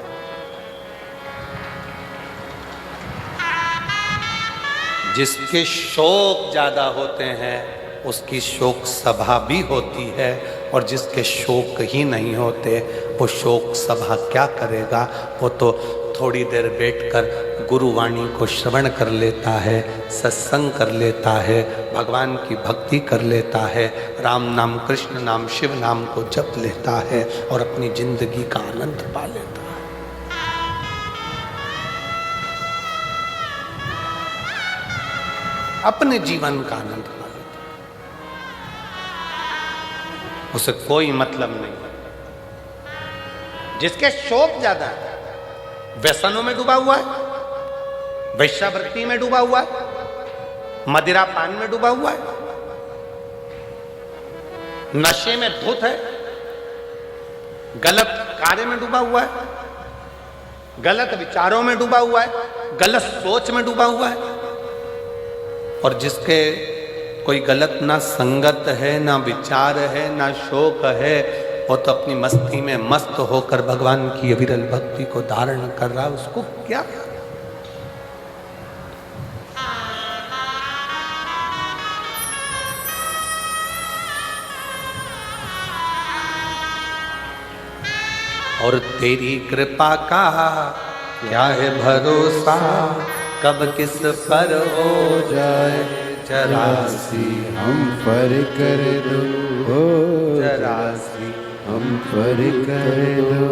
जिसके शोक ज्यादा होते हैं उसकी शोक सभा भी होती है, और जिसके शोक ही नहीं होते वो शोक सभा क्या करेगा? वो तो थोड़ी देर बैठकर गुरुवाणी को श्रवण कर लेता है, सत्संग कर लेता है, भगवान की भक्ति कर लेता है, राम नाम, कृष्ण नाम, शिव नाम को जप लेता है और अपनी जिंदगी का आनंद पा लेता है। अपने जीवन का आनंद पा लेता है। उसे कोई मतलब नहीं। जिसके शोक ज्यादा है, व्यसनों में डूबा हुआ है, वैश्यावृत्ति में डूबा हुआ है, मदिरा पान में डूबा हुआ है, नशे में धुत है, गलत कार्य में डूबा हुआ है, गलत विचारों में डूबा हुआ है, गलत सोच में डूबा हुआ है, और जिसके कोई गलत ना संगत है, ना विचार है, ना शोक है, वो तो अपनी मस्ती में मस्त होकर भगवान की अविरल भक्ति को धारण कर रहा है। उसको क्या? और तेरी कृपा का क्या है भरोसा, कब किस पर हो जाए चरासी हम पर कर दो, चरासी हम पर कर दो।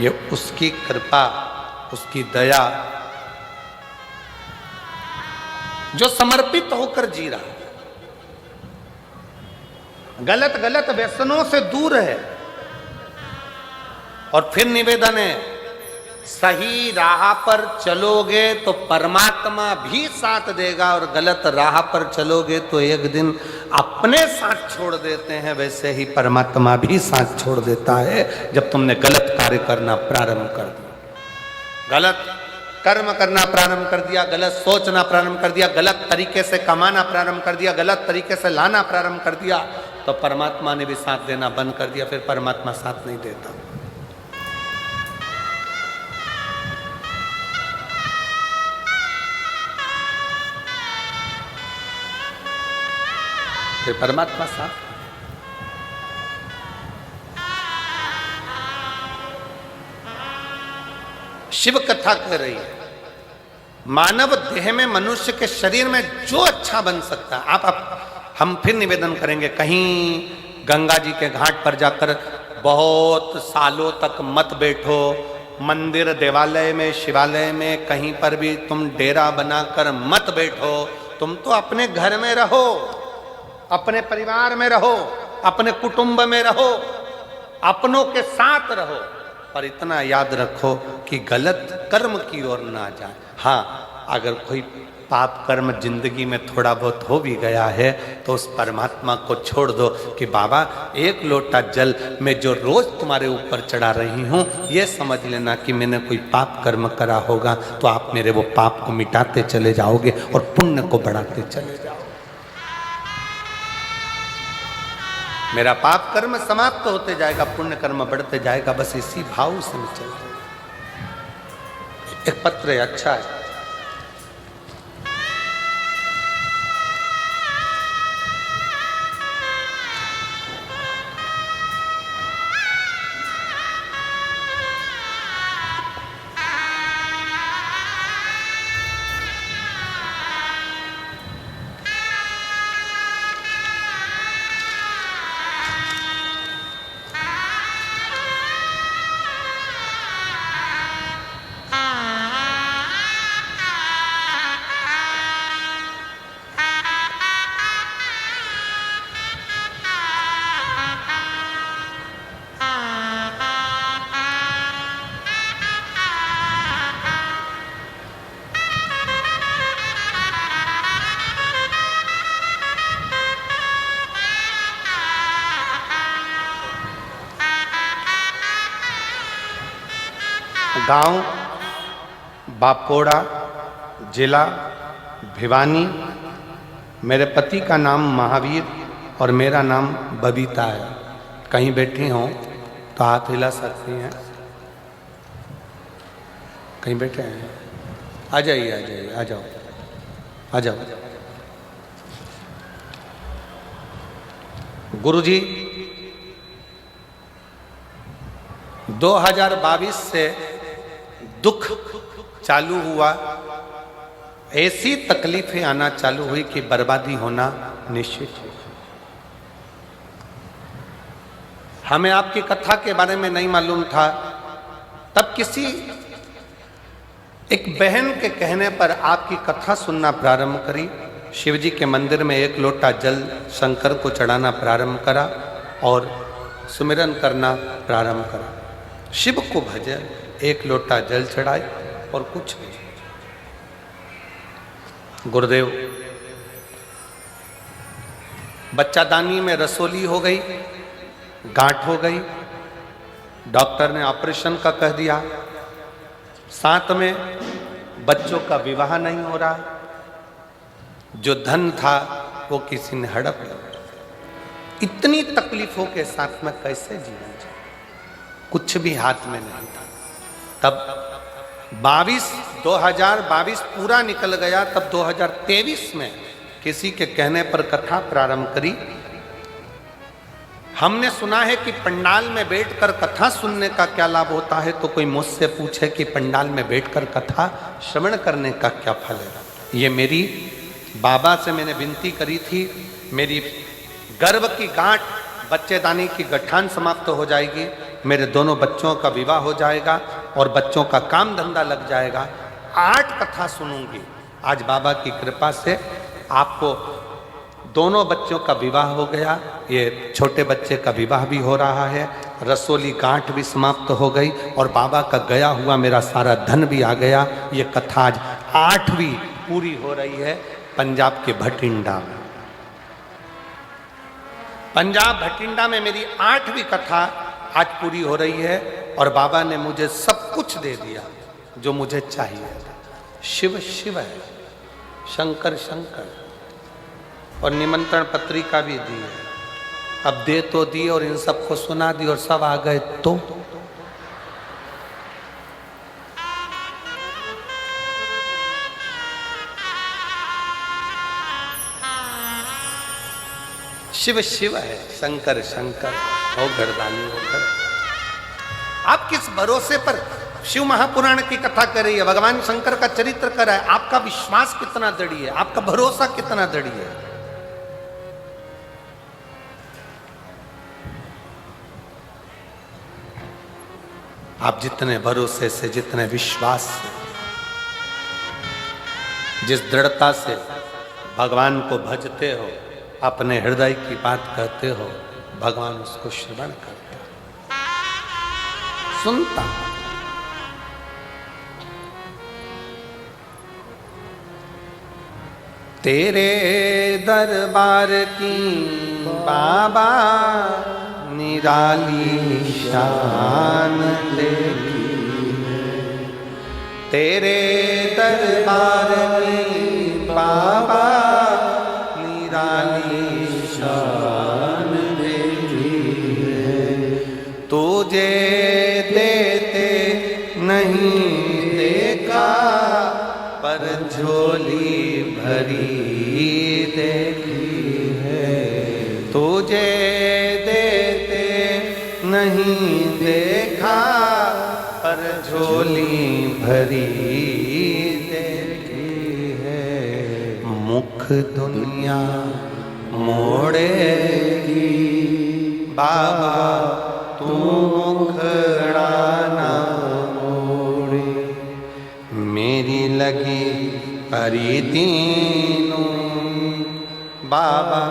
ये उसकी कृपा, उसकी दया, जो समर्पित होकर जी रहा है, गलत गलत व्यसनों से दूर है। और फिर निवेदन है, सही राह पर चलोगे तो परमात्मा भी साथ देगा, और गलत राह पर चलोगे तो एक दिन अपने साथ छोड़ देते हैं, वैसे ही परमात्मा भी साथ छोड़ देता है जब तुमने गलत कार्य करना प्रारंभ कर दिया, गलत कर्म करना प्रारंभ कर दिया, गलत सोचना प्रारंभ कर दिया, गलत तरीके से कमाना प्रारंभ कर दिया, गलत तरीके से लाना प्रारंभ कर दिया, तो परमात्मा ने भी साथ देना बंद कर दिया। फिर परमात्मा साथ नहीं देता। फिर परमात्मा साथ। शिव कथा कह रही है, मानव देह में, मनुष्य के शरीर में जो अच्छा बन सकता है, आप हम फिर निवेदन करेंगे, कहीं गंगा जी के घाट पर जाकर बहुत सालों तक मत बैठो। मंदिर, देवालय में, शिवालय में, कहीं पर भी तुम डेरा बनाकर मत बैठो। तुम तो अपने घर में रहो, अपने परिवार में रहो, अपने कुटुंब में रहो, अपनों के साथ रहो, पर इतना याद रखो कि गलत कर्म की ओर ना जाए। हाँ, अगर कोई पाप कर्म जिंदगी में थोड़ा बहुत हो भी गया है तो उस परमात्मा को छोड़ दो कि बाबा एक लोटा जल मैं जो रोज तुम्हारे ऊपर चढ़ा रही हूँ, ये समझ लेना कि मैंने कोई पाप कर्म करा होगा तो आप मेरे वो पाप को मिटाते चले जाओगे और पुण्य को बढ़ाते चले जाओगे। मेरा पाप कर्म समाप्त होते जाएगा, पुण्य कर्म बढ़ते जाएगा। बस इसी भाव से मैं चल। एक पत्र है, अच्छा है। गांव बापोड़ा, जिला भिवानी। मेरे पति का नाम महावीर और मेरा नाम बबीता है। कहीं बैठी हों तो हाथ हिला सकती हैं। कहीं बैठे हैं? आ जाइए, आ जाइए, आ जाओ, आ जाओ। गुरुजी 2022 से दुख चालू हुआ, ऐसी तकलीफें आना चालू हुई कि बर्बादी होना निश्चित है। हमें आपकी कथा के बारे में नहीं मालूम था। तब किसी एक बहन के कहने पर आपकी कथा सुनना प्रारंभ करी। शिव जी के मंदिर में एक लोटा जल शंकर को चढ़ाना प्रारंभ करा और सुमिरन करना प्रारंभ करा। शिव को भजे, एक लोटा जल चढ़ाए और कुछ नहीं। गुरुदेव बच्चादानी में रसोली हो गई, गांठ हो गई, डॉक्टर ने ऑपरेशन का कह दिया। साथ में बच्चों का विवाह नहीं हो रहा, जो धन था वो किसी ने हड़प लिया। इतनी तकलीफों के साथ में कैसे जीवन जिए? कुछ भी हाथ में नहीं था। तब 2022 पूरा निकल गया। तब 2023 में किसी के कहने पर कथा प्रारंभ करी। हमने सुना है कि पंडाल में बैठकर कथा सुनने का क्या लाभ होता है, तो कोई मुझसे पूछे कि पंडाल में बैठकर कथा श्रवण करने का क्या फल है। ये मेरी बाबा से मैंने विनती करी थी। मेरी गर्भ की गांठ, बच्चेदानी की गठान समाप्त हो जाएगी, मेरे दोनों बच्चों का विवाह हो जाएगा और बच्चों का काम धंधा लग जाएगा। 8 कथा सुनूंगी। आज बाबा की कृपा से आपको दोनों बच्चों का विवाह हो गया। ये छोटे बच्चे का विवाह भी हो रहा है, रसोली गांठ भी समाप्त हो गई और बाबा का गया हुआ मेरा सारा धन भी आ गया। ये कथा आज 8वीं पूरी हो रही है पंजाब के भटिंडा में। पंजाब भटिंडा में मेरी 8वीं कथा आज पूरी हो रही है और बाबा ने मुझे सब कुछ दे दिया जो मुझे चाहिए था। शिव शिव है, शंकर शंकर, और निमंत्रण पत्रिका भी दी है। अब दे तो दी और इन सबको सुना दी और सब आ गए तो शिव शिव है, शंकर शंकर, हो गर्दानी हो कर। आप किस भरोसे पर शिव महापुराण की कथा कर रही है, भगवान शंकर का चरित्र कर रहा है? आपका विश्वास कितना दृढ़ है, आपका भरोसा कितना दृढ़ है? आप जितने भरोसे से, जितने विश्वास से, जिस दृढ़ता से भगवान को भजते हो, अपने हृदय की बात कहते हो, भगवान उसको श्रवण करता, सुनता। तेरे दरबार की बाबा निराली शान देखी, तेरे दरबार की बाबा निराली शान देखी है। तुझे देते नहीं देखा, पर झोली भरी देखी है। तुझे देते नहीं देखा, पर झोली भरी देखी है। मुख दुनिया मोड़ेगी बाबा, तू मुखड़ा ना मोड़े। मेरी लगी परी दीनू बाबा,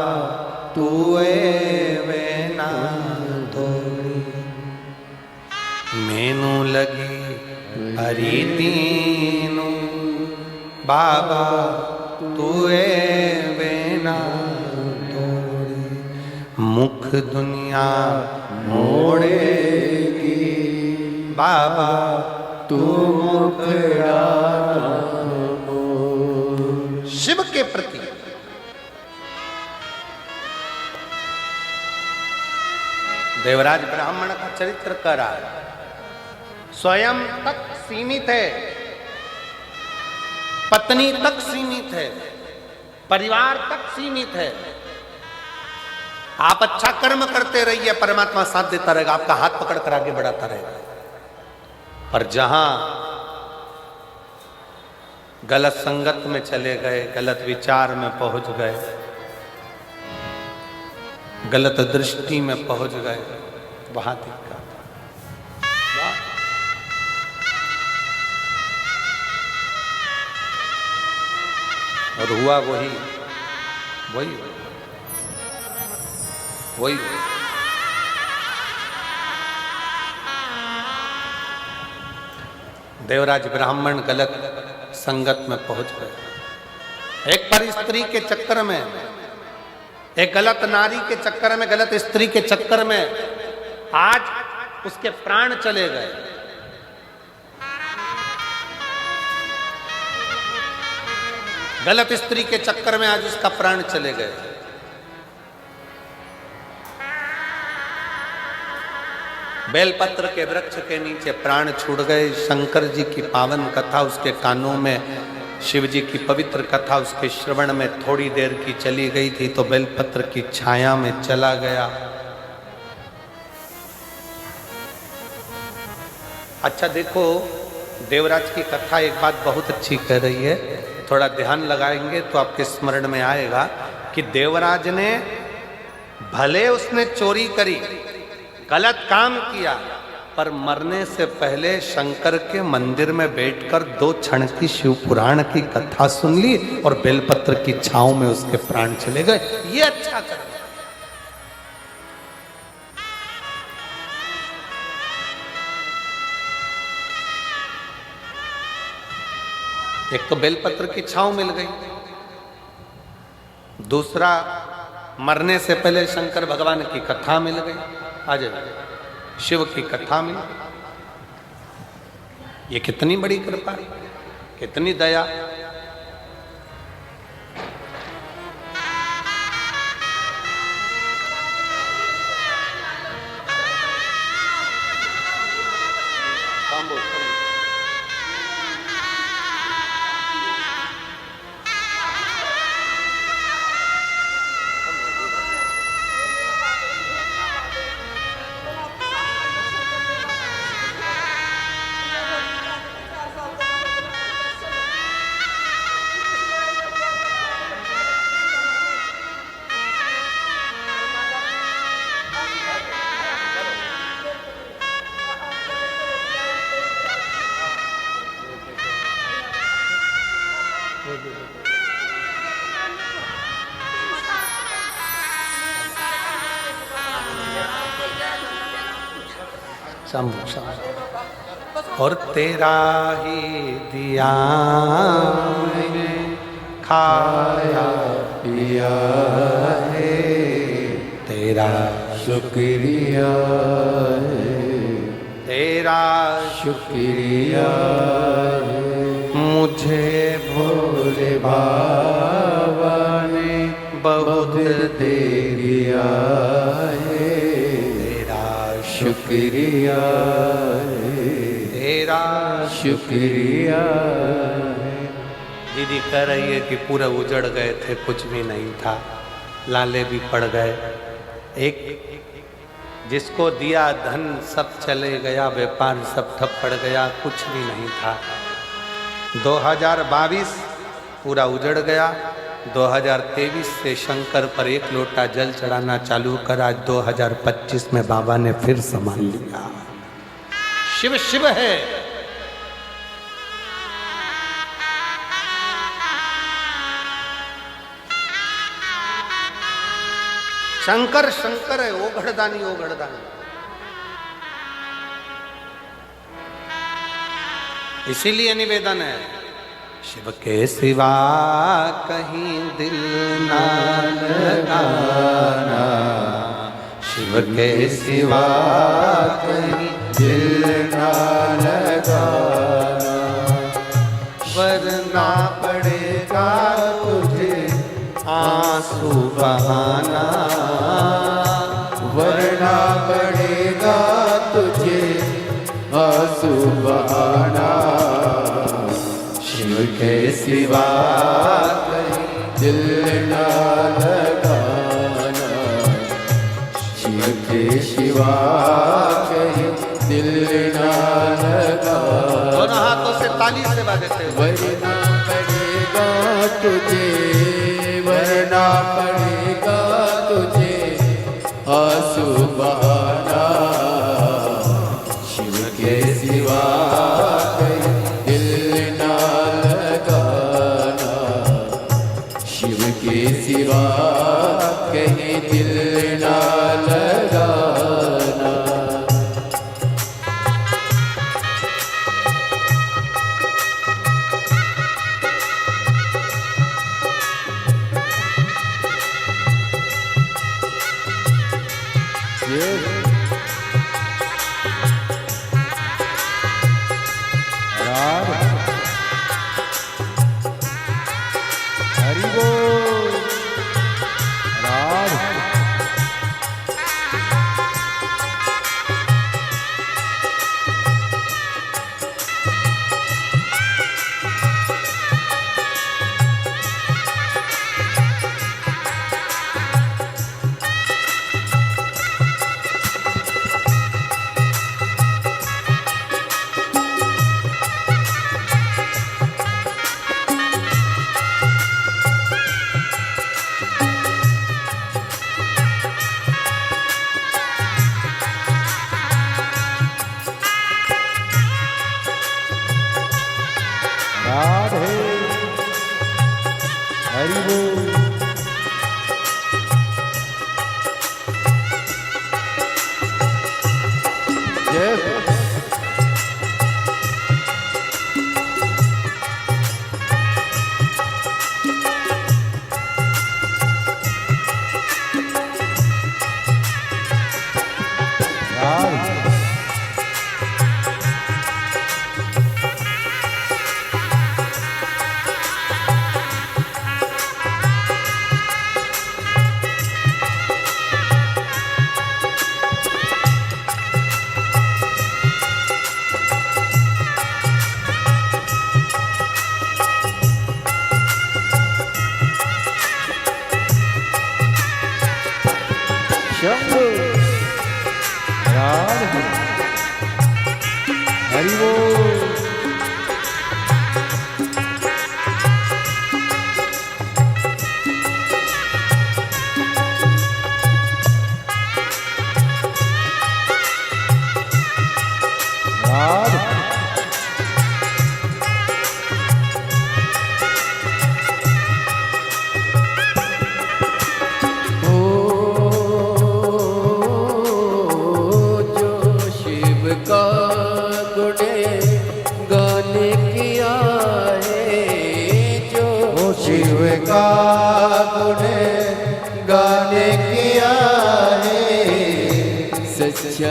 तू वे ना तोड़ी। मैनू लगी परी दीनू बाबा, तू वे ना तोड़ी। मुख दुनिया मोड़ेगी बाबा, तू मुखड़ा मोड़। शिव के प्रति देवराज ब्राह्मण का चरित्र कर रहा है। स्वयं तक सीमित है, पत्नी तक सीमित है, परिवार तक सीमित है। आप अच्छा कर्म करते रहिए, परमात्मा साथ देता रहेगा, आपका हाथ पकड़ कर आगे बढ़ाता रहेगा। पर जहां गलत संगत में चले गए, गलत विचार में पहुंच गए, गलत दृष्टि में पहुंच गए, वहां दिक्कत। और हुआ वही वही वही देवराज ब्राह्मण गलत संगत में पहुंच गए। एक पर स्त्री के चक्कर में, एक गलत नारी के चक्कर में, गलत स्त्री के चक्कर में आज उसके प्राण चले गए। गलत स्त्री के चक्कर में आज उसका प्राण चले गए। बेलपत्र के वृक्ष के नीचे प्राण छूट गए। शंकर जी की पावन कथा उसके कानों में, शिव जी की पवित्र कथा उसके श्रवण में थोड़ी देर की चली गई थी तो बेलपत्र की छाया में चला गया। अच्छा देखो, देवराज की कथा एक बात बहुत अच्छी कह रही है, थोड़ा ध्यान लगाएंगे तो आपके स्मरण में आएगा कि देवराज ने, भले उसने चोरी करी, गलत काम किया, पर मरने से पहले शंकर के मंदिर में बैठकर 2 क्षण की शिव पुराण की कथा सुन ली और बेलपत्र की छांव में उसके प्राण चले गए। ये अच्छा कर। एक तो बेलपत्र की छांव मिल गई, दूसरा मरने से पहले शंकर भगवान की कथा मिल गई, आज शिव की कथा मिल गई। ये कितनी बड़ी कृपा, कितनी दया। शंभु शंभु। और तेरा ही दिया मैंने खाया पिया है, तेरा शुक्रिया है, तेरा शुक्रिया है। मुझे भोले बाबा ने बहुत दे दिया है, तेरा शुक्रिया है, तेरा शुक्रिया है। दीदी कह रही है कि पूरा उजड़ गए थे, कुछ भी नहीं था, लाले भी पड़ गए। एक जिसको दिया धन सब चले गया, व्यापार सब ठप पड़ गया, कुछ भी नहीं था। 2022 पूरा उजड़ गया। 2023 से शंकर पर एक लोटा जल चढ़ाना चालू करा। 2025 में बाबा ने फिर संभाल लिया। शिव शिव है। शंकर शंकर है, ओघड़दानी ओघड़दानी। इसीलिए निवेदन है, शिव के सिवा कहीं दिल ना लगाना, शिव के सिवा कहीं दिल ना लगाना, वरना पड़ेगा तुझे आंसू बहाना, वरना पड़ेगा तुझे आंसू बहाना। शिव के सिवा कहीं दिल ना लगाना, शिव के सिवा कहीं दिल ना लगाना। दोनों हाथों से ताली से बजाते हुए। वरना पड़ेगा तुझे, वरना पड़ेगा तुझे आंसू बहाना, शिव के सिवा कहीं दिल ना लगाना, शिव के सिवा कहीं दिल ना लगाना। हरि बोल राम। राधे हरि बोल। जय राधे शंभु राधे हरि बोल। राधे सच्चा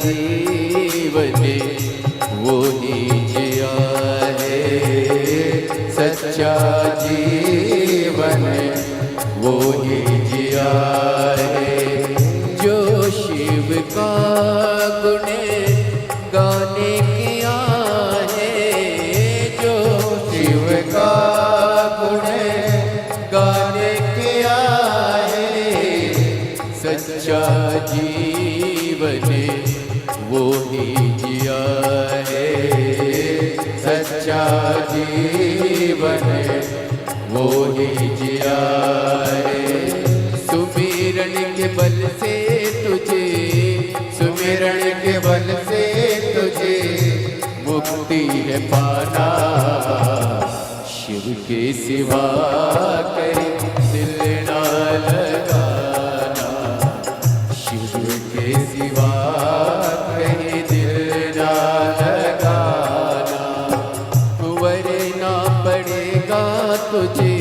जीवन वो ही जिया है, सच्चा जीवन वो ही जिया है। जो शिव का गुण गाने किया है, जो शिव का गुण गाने किया है, सच्चा जीवन वो ही जिया है, सच्चा जीवन वो ही जिया है। सुमिरन के बल से तुझे, सुमिरन के बल से तुझे मुक्ति है पाना, शिव के सिवा कहीं दिल ना लगाना, शिव के सिवा कहीं दिल ना लगाना। वरना पड़ेगा तुझे,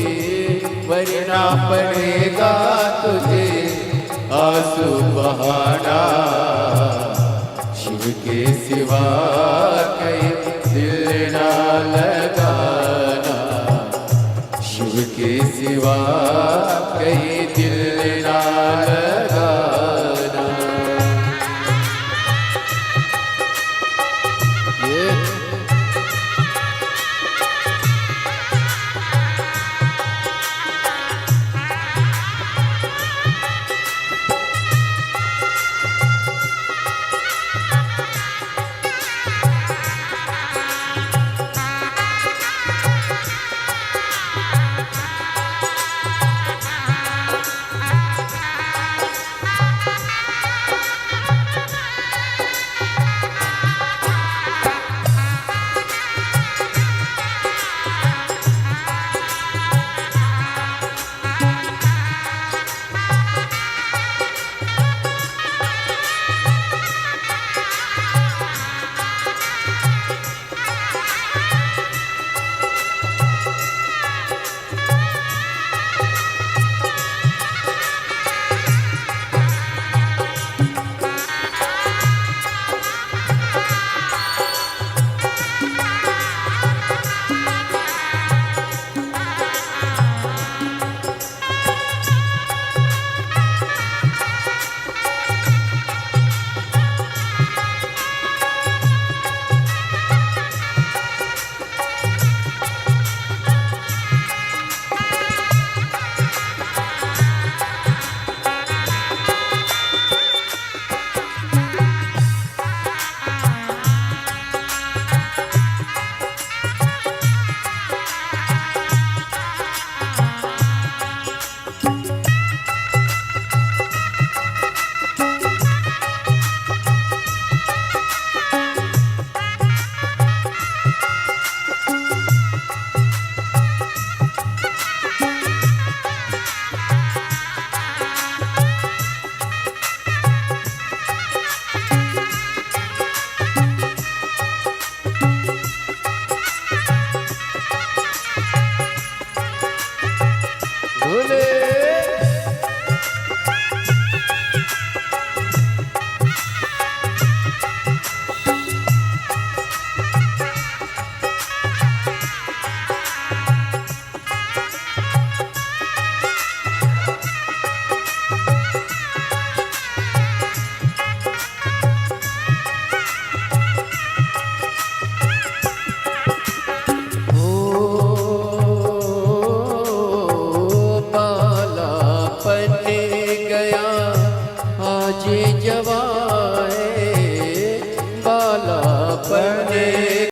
वरना पड़ेगा तुझे आंसू बहाना, शिव के सिवा